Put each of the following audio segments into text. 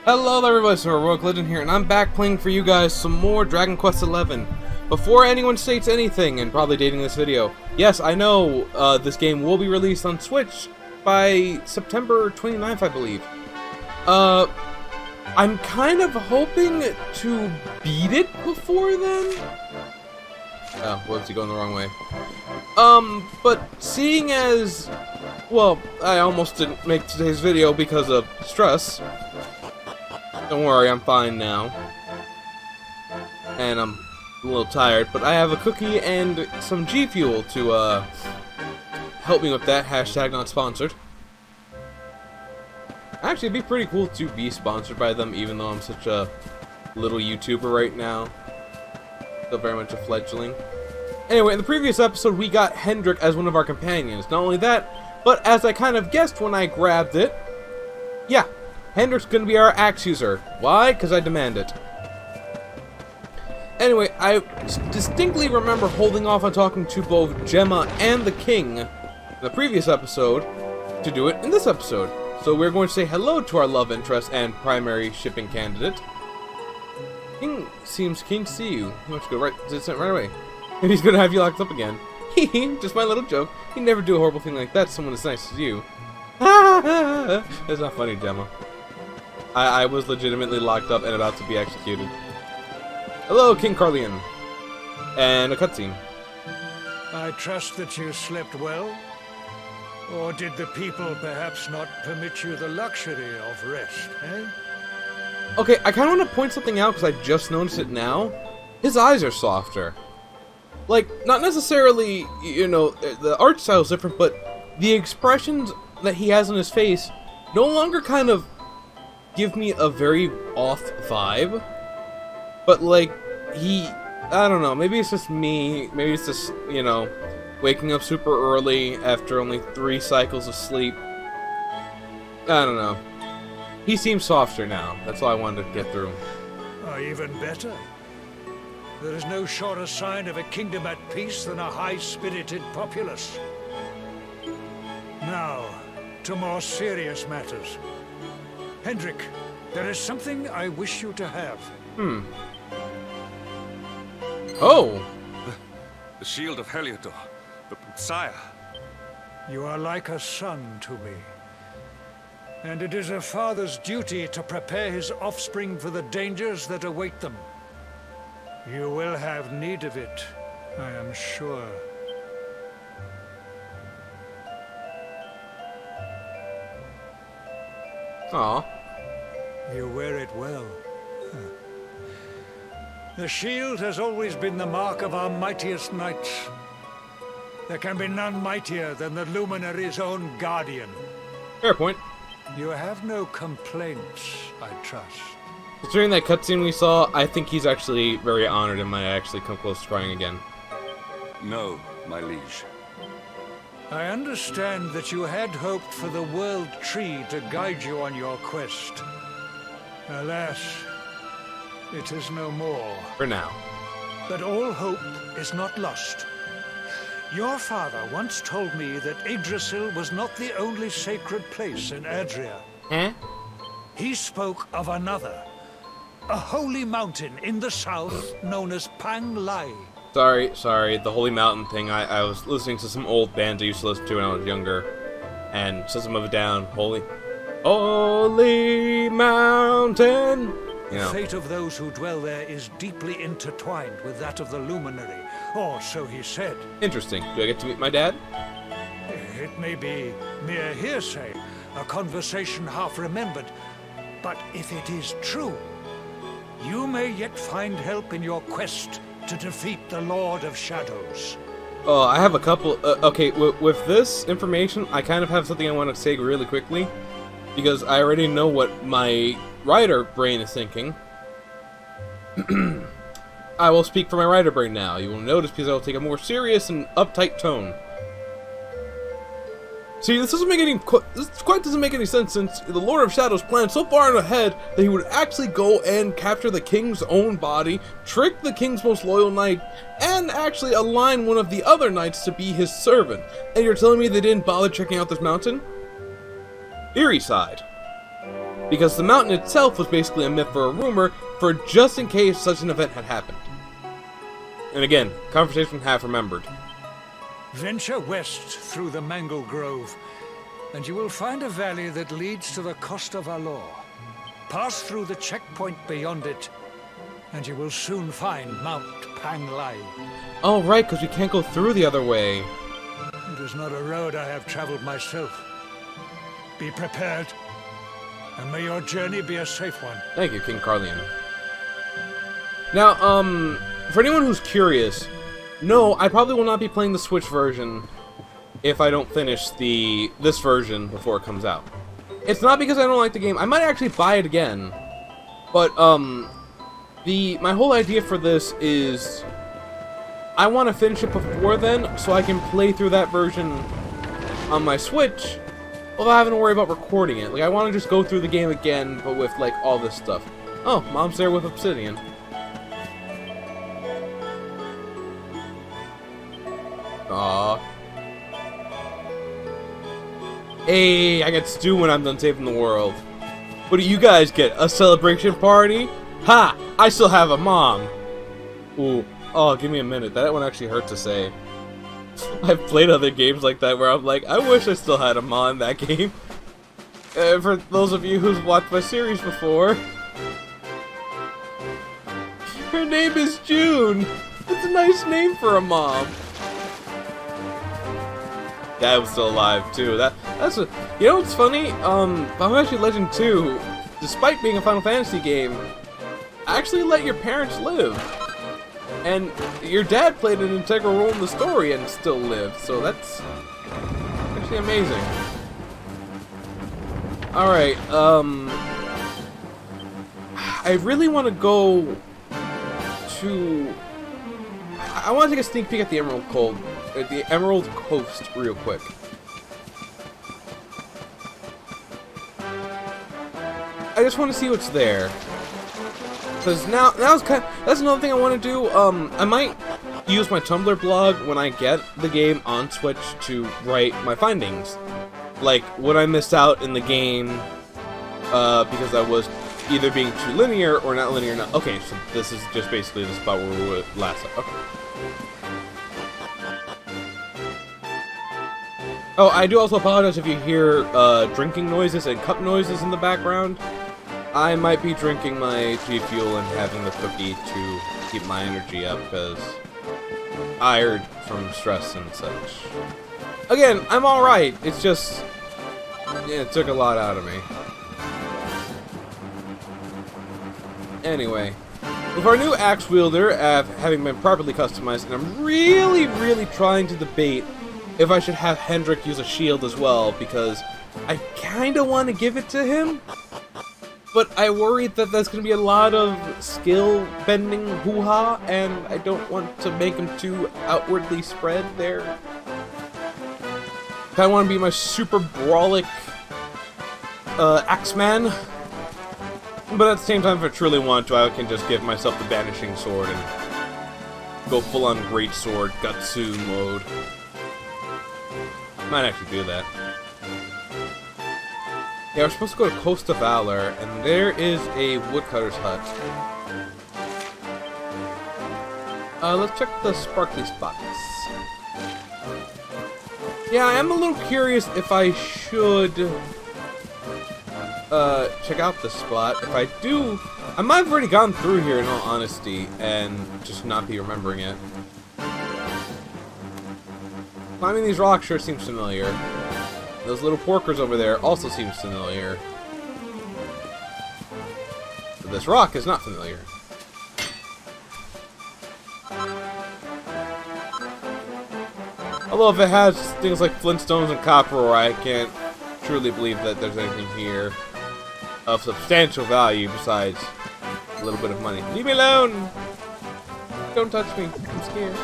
Hello everybody, so HeroicLegend here, and I'm back playing for you guys some more Dragon Quest XI. Before anyone states anything, and probably dating this video, yes, I know this game will be released on Switch by September 29th, I believe. I'm kind of hoping to beat it before then. Oh, whoops, he going the wrong way. But seeing as, well, I almost didn't make today's video because of stress. Don't worry, I'm fine now. And I'm a little tired, but I have a cookie and some G Fuel to help me with that. Hashtag not sponsored. Actually, it'd be pretty cool to be sponsored by them, even though I'm such a little YouTuber right now. Still very much a fledgling. Anyway, in the previous episode, we got Hendrik as one of our companions. Not only that, but as I kind of guessed when I grabbed it, yeah, Hendrik's gonna be our axe user. Why? Because I demand it. Anyway, I distinctly remember holding off on talking to both Gemma and the king in the previous episode to do it in this episode. So we're going to say hello to our love interest and primary shipping candidate. King seems keen to see you. He wants to go right away. And he's gonna have you locked up again. Hehe, just my little joke. He'd never do a horrible thing like that to someone as nice as you. That's not funny, Gemma. I was legitimately locked up and about to be executed. Hello, King Carlian. And a cutscene. I trust that you slept well? Or did the people perhaps not permit you the luxury of rest, eh? Okay, I kind of want to point something out because I just noticed it now. His eyes are softer. Like, not necessarily, you know, the art style is different, but the expressions that he has on his face no longer kind of give me a very off vibe. But, like, I don't know, maybe it's just me, maybe it's just, you know, waking up super early after only 3 cycles of sleep. I don't know. He seems softer now. That's all I wanted to get through. Oh, even better. There is no surer sign of a kingdom at peace than a high-spirited populace. Now, to more serious matters. Hendrik, there is something I wish you to have. Oh! The shield of Heliodor, the Sire. You are like a son to me. And it is a father's duty to prepare his offspring for the dangers that await them. You will have need of it, I am sure. Aw. You wear it well. The shield has always been the mark of our mightiest knights. There can be none mightier than the Luminary's own guardian. Fair point. You have no complaints, I trust. Considering that cutscene we saw, I think he's actually very honored and might actually come close to crying again. No, my liege. I understand that you had hoped for the World Tree to guide you on your quest. Alas, it is no more. For now. But all hope is not lost. Your father once told me that Yggdrasil was not the only sacred place in Adria. Eh? He spoke of another. A holy mountain in the south known as Pang Lai. Sorry, the Holy Mountain thing, I was listening to some old bands I used to listen to when I was younger. And System of a Down, Holy Mountain! You know. The fate of those who dwell there is deeply intertwined with that of the Luminary, or so he said. Interesting. Do I get to meet my dad? It may be mere hearsay, a conversation half remembered, but if it is true, you may yet find help in your quest to defeat the Lord of Shadows. Oh, I have a couple. Okay, with this information, I kind of have something I want to say really quickly, because I already know what my writer brain is thinking. I will speak for my writer brain now. You will notice because I will take a more serious and uptight tone. See, this quite doesn't make any sense, since the Lord of Shadows planned so far ahead that he would actually go and capture the king's own body, trick the king's most loyal knight, and actually align one of the other knights to be his servant. And you're telling me they didn't bother checking out this mountain? Eerie side. because the mountain itself was basically a myth or a rumor for just in case such an event had happened. And again, conversation half remembered. Venture west through the mango grove, and you will find a valley that leads to the Coasta Valor. Pass through the checkpoint beyond it, and you will soon find Mount Panglai. Oh, right, because we can't go through the other way. It is not a road I have traveled myself. Be prepared, and may your journey be a safe one. Thank you, King Carlian. Now, for anyone who's curious, no, I probably will not be playing the Switch version if I don't finish this version before it comes out. It's not because I don't like the game. I might actually buy it again. But, my whole idea for this is I want to finish it before then so I can play through that version on my Switch without having to worry about recording it. Like, I want to just go through the game again, but with, like, all this stuff. Oh, Mom's there with Obsidian. Aww. Hey, I get stew when I'm done saving the world. What do you guys get? A celebration party? Ha! I still have a mom! Ooh. Oh, give me a minute. That one actually hurt to say. I've played other games like that where I'm like, I wish I still had a mom in that game. For those of you who've watched my series before. Her name is June! It's a nice name for a mom. Dad was still alive too. That's a, you know what's funny? Final Fantasy Legend 2, despite being a Final Fantasy game, actually let your parents live. And your dad played an integral role in the story and still lived, so that's actually amazing. Alright, I really want to go to... I want to take a sneak peek at the Emerald Coast real quick. I just want to see what's there. Because now's that's another thing I want to do. I might use my Tumblr blog when I get the game on Switch to write my findings. Like, what I missed out in the game because I was either being too linear or not linear enough. Okay, so this is just basically the spot where we were last. Okay. Oh, I do also apologize if you hear drinking noises and cup noises in the background. I might be drinking my G Fuel and having the cookie to keep my energy up, because tired from stress and such. Again, I'm alright, it's just... yeah, it took a lot out of me. Anyway, with our new axe wielder having been properly customized, and I'm really trying to debate if I should have Hendrik use a shield as well, because I kinda want to give it to him, but I worry that there's going to be a lot of skill bending hoo-ha, and I don't want to make him too outwardly spread there. I want to be my super brawlic Axeman, but at the same time, if I truly want to, I can just give myself the Banishing Sword and go full-on Greatsword Gutsu mode. Might actually do that. Yeah, we're supposed to go to Coasta Valor, and there is a woodcutter's hut. Let's check the sparkly spots. Yeah, I am a little curious if I should check out this spot. If I do, I might have already gone through here in all honesty, and just not be remembering it. Climbing these rocks sure seems familiar. Those little porkers over there also seems familiar. But this rock is not familiar. Although if it has things like flintstones and copper ore, I can't truly believe that there's anything here of substantial value besides a little bit of money. Leave me alone! Don't touch me. I'm scared.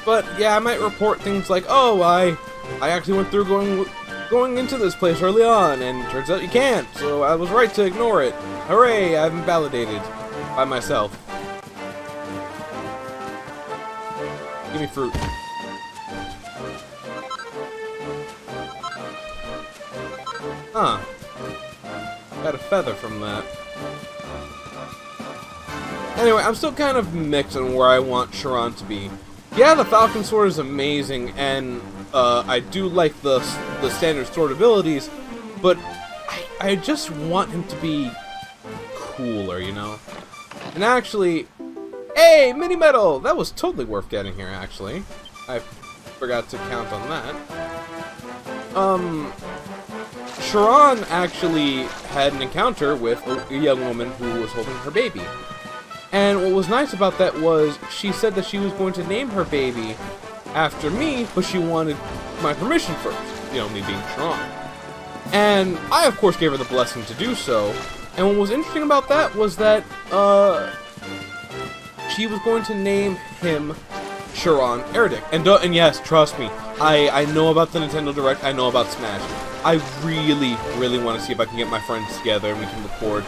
But yeah, I might report things like, oh, I actually went through going into this place early on, and turns out you can't, so I was right to ignore it. Hooray, I've been validated by myself. Give me fruit. Huh. Got a feather from that. Anyway, I'm still kind of mixed on where I want Chiron to be. Yeah, the Falcon Sword is amazing, and I do like the standard sword abilities, but I just want him to be cooler, you know? And actually, hey, mini medal! That was totally worth getting here, actually. I forgot to count on that. Chiron actually had an encounter with a young woman who was holding her baby. And what was nice about that was she said that she was going to name her baby after me, but she wanted my permission first, you know, me being Chiron. And I, of course, gave her the blessing to do so. And what was interesting about that was that she was going to name him Chiron Erdic. And yes, trust me, I know about the Nintendo Direct, I know about Smash. I really, really want to see if I can get my friends together and we can record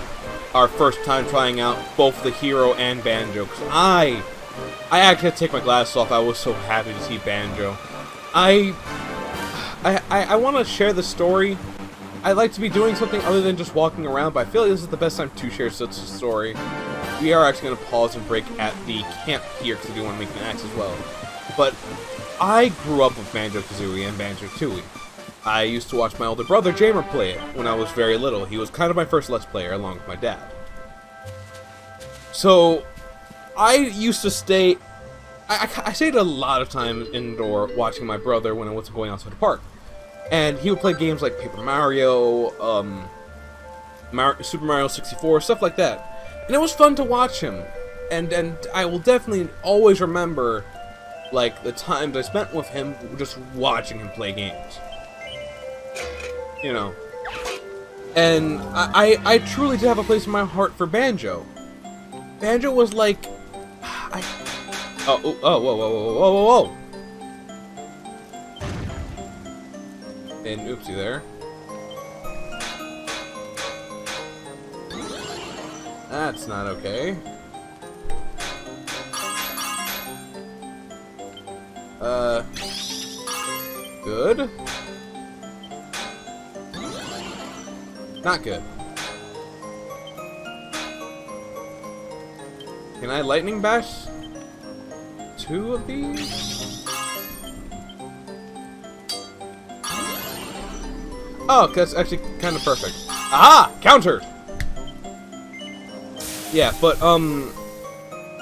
our first time trying out both the Hero and Banjo. Because I actually had to take my glasses off. I was so happy to see Banjo. I want to share the story. I'd like to be doing something other than just walking around, but I feel like this is the best time to share such a story. We are actually going to pause and break at the camp here because I do want to make an axe as well. But I grew up with Banjo-Kazooie and Banjo-Tooie. I used to watch my older brother Jamer play it when I was very little. He was kind of my first Let's Player along with my dad. So I used to stay... I stayed a lot of time indoor watching my brother when I wasn't going outside the park. And he would play games like Paper Mario, Super Mario 64, stuff like that. And it was fun to watch him. And I will definitely always remember, like, the times I spent with him just watching him play games. You know. And I truly did have a place in my heart for Banjo. Banjo was like... whoa, whoa, whoa, whoa, whoa, whoa! And oopsie there. That's not okay. Good. Not good. Can I lightning bash 2 of these? Oh, that's actually kind of perfect. Aha! Countered! Yeah, but,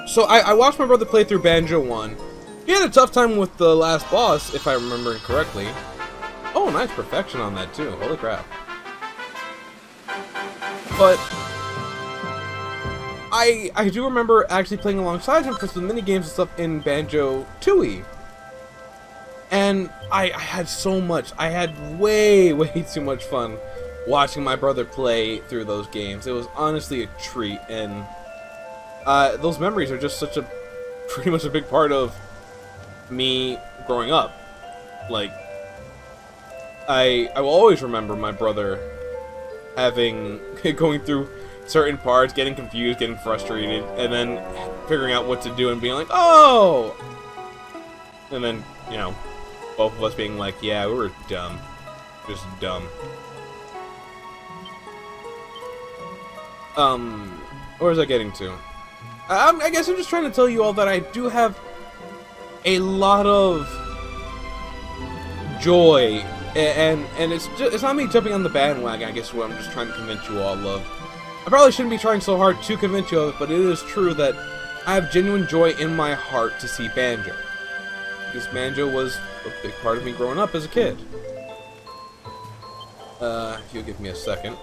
so I watched my brother play through Banjo 1. He had a tough time with the last boss, if I remember correctly. Oh, nice perfection on that, too. Holy crap. But I do remember actually playing alongside him for some mini games and stuff in Banjo-Tooie. And I had so much. I had way too much fun watching my brother play through those games. It was honestly a treat, and those memories are just pretty much a big part of me growing up. Like, I will always remember my brother going through certain parts, getting confused, getting frustrated, and then figuring out what to do and being like, oh! And then, you know, both of us being like, yeah, we were dumb. Just dumb. Where was I getting to? I guess I'm just trying to tell you all that I do have a lot of joy, and it's not me jumping on the bandwagon, I guess, what I'm just trying to convince you all of. I probably shouldn't be trying so hard to convince you of it, but it is true that I have genuine joy in my heart to see Banjo. Because Banjo was a big part of me growing up as a kid. If you'll give me a second.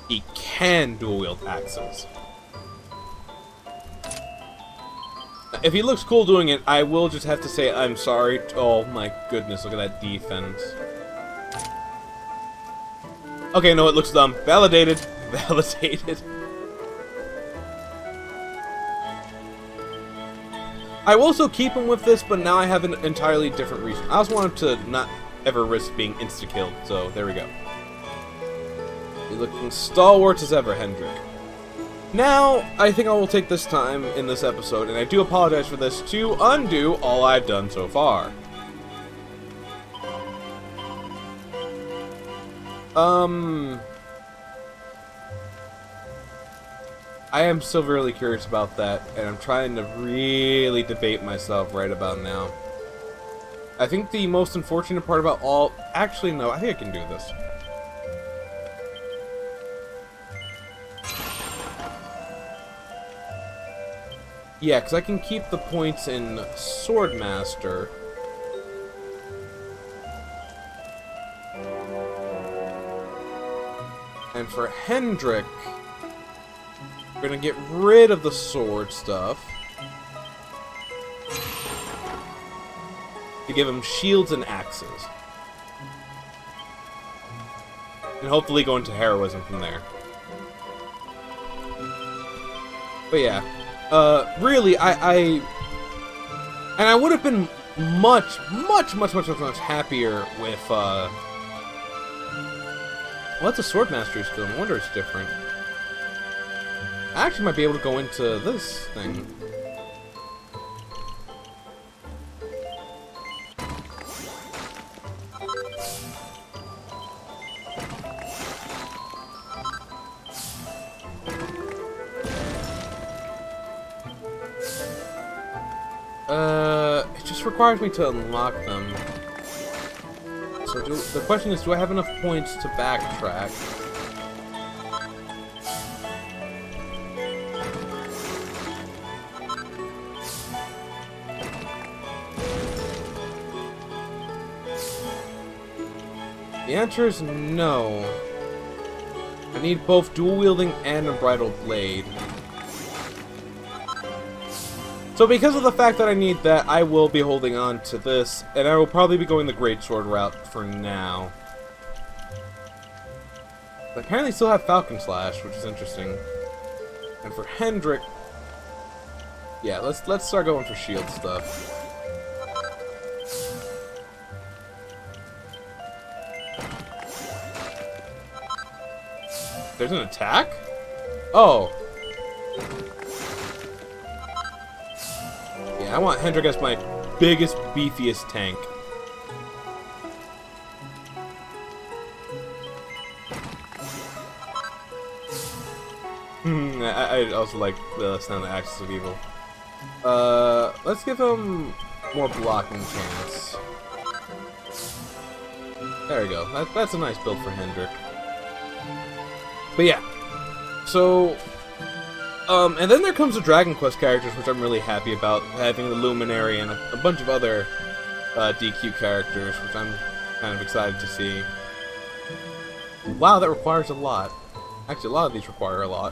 He can dual-wield axes. If he looks cool doing it, I will just have to say I'm sorry. Oh my goodness, look at that defense. Okay, no, it looks dumb. Validated. Validated. I will still keep him with this, but now I have an entirely different reason. I also want him to not ever risk being insta-killed, so there we go. You're looking stalwart as ever, Hendrik. Now, I think I will take this time in this episode, and I do apologize for this, to undo all I've done so far. I am still really curious about that, and I'm trying to really debate myself right about now. I think the most unfortunate part about all... Actually, no, I think I can do this. Yeah, because I can keep the points in Swordmaster. And for Hendrik, we're gonna get rid of the sword stuff to give him shields and axes. And hopefully go into heroism from there. But yeah. Really, and I would have been much happier with, well, that's a Swordmaster skill. No wonder it's different. I actually might be able to go into this thing. It just requires me to unlock them. So the question is, do I have enough points to backtrack? The answer is no. I need both dual wielding and a bridal blade. So because of the fact that I need that, I will be holding on to this, and I will probably be going the greatsword route for now. I apparently still have Falcon Slash, which is interesting. And for Hendrik, yeah, let's start going for shield stuff. There's an attack? Oh. I want Hendrik as my biggest, beefiest tank. I also like the sound of Axis of Evil. Let's give him more blocking chance. There we go. That's a nice build for Hendrik. But yeah. So... and then there comes the Dragon Quest characters, which I'm really happy about, having the Luminary and a bunch of other DQ characters, which I'm kind of excited to see. Wow, that requires a lot. Actually, a lot of these require a lot.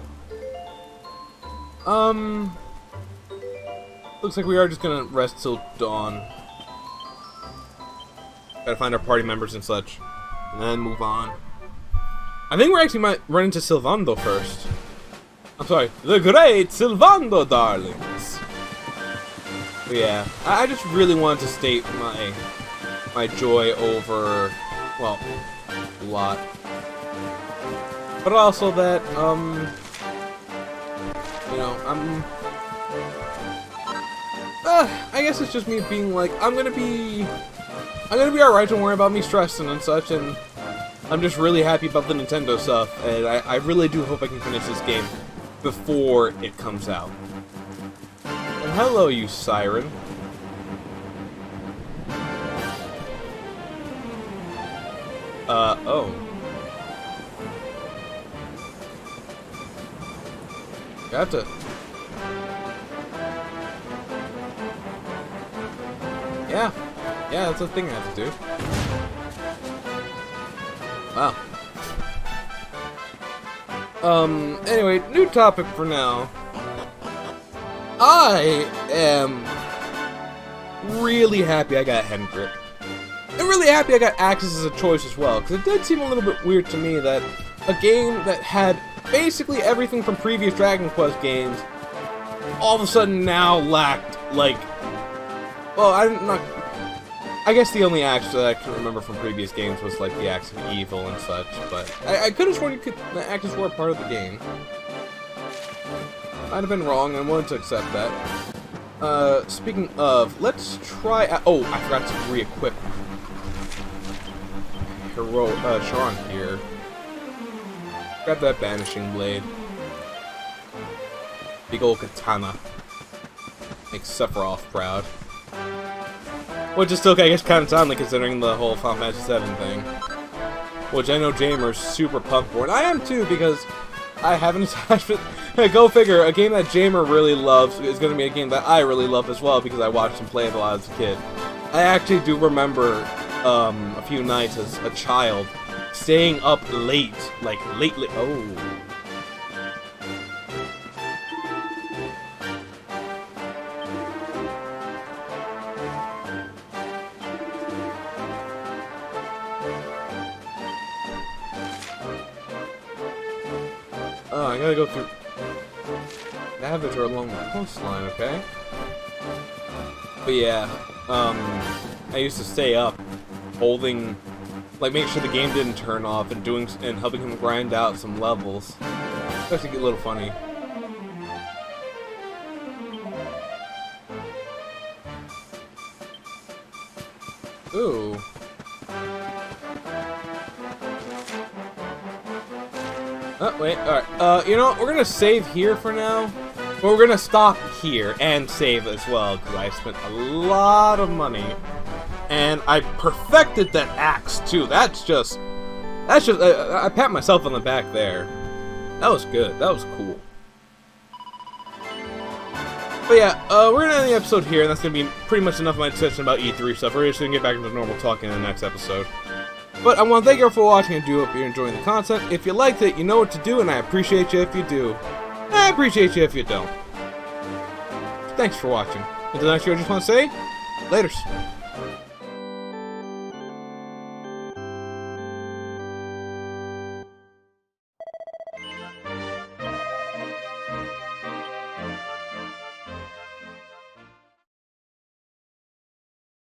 Looks like we are just gonna rest till dawn. Gotta find our party members and such, and then move on. I think we actually might run into Sylvando first. I'm sorry, the great Sylvando, darlings. But yeah, I just really wanted to state my joy over, well, a lot. But also that, you know, I guess it's just me being like, I'm gonna be alright, don't worry about me stressing and such, and I'm just really happy about the Nintendo stuff, and I really do hope I can finish this game before it comes out. And hello, you siren. Oh. Got to... Yeah, that's a thing I have to do. Wow. Anyway, new topic for now. I am really happy I got Hendrik. I'm really happy I got Axis as a choice as well, because it did seem a little bit weird to me that a game that had basically everything from previous Dragon Quest games all of a sudden now lacked, like... Well, I guess the only axe that I can remember from previous games was like the Axe of Evil and such, but I could have sworn the axes were a part of the game. Might have been wrong, I'm willing to accept that. Speaking of, let's try... oh, I forgot to re-equip Sharon here. Grab that banishing blade. Big old katana. Makes Sephiroth proud. Which is still, I guess, kind of timely considering the whole Final Fantasy VII thing. Which I know Jamer's super pumped for. And I am too, because I have an attachment. Go figure, a game that Jamer really loves is going to be a game that I really love as well, because I watched him play it a lot as a kid. I actually do remember a few nights as a child staying up late. Like, late. Oh. I gotta go through Avatar along the coastline, okay? But yeah, I used to stay up, holding, like, making sure the game didn't turn off and helping him grind out some levels. It's actually get a little funny. Ooh. Oh, wait, alright. You know what? We're gonna save here for now. But we're gonna stop here and save as well, because I spent a lot of money. And I perfected that axe, too. That's just, I pat myself on the back there. That was good. That was cool. But yeah, we're gonna end the episode here, and that's gonna be pretty much enough of my discussion about E3 stuff. We're just gonna get back into normal talking in the next episode. But I want to thank you all for watching, and do hope you're enjoying the content. If you liked it, you know what to do, and I appreciate you if you do. I appreciate you if you don't. Thanks for watching. Until next year, I just want to say, laters.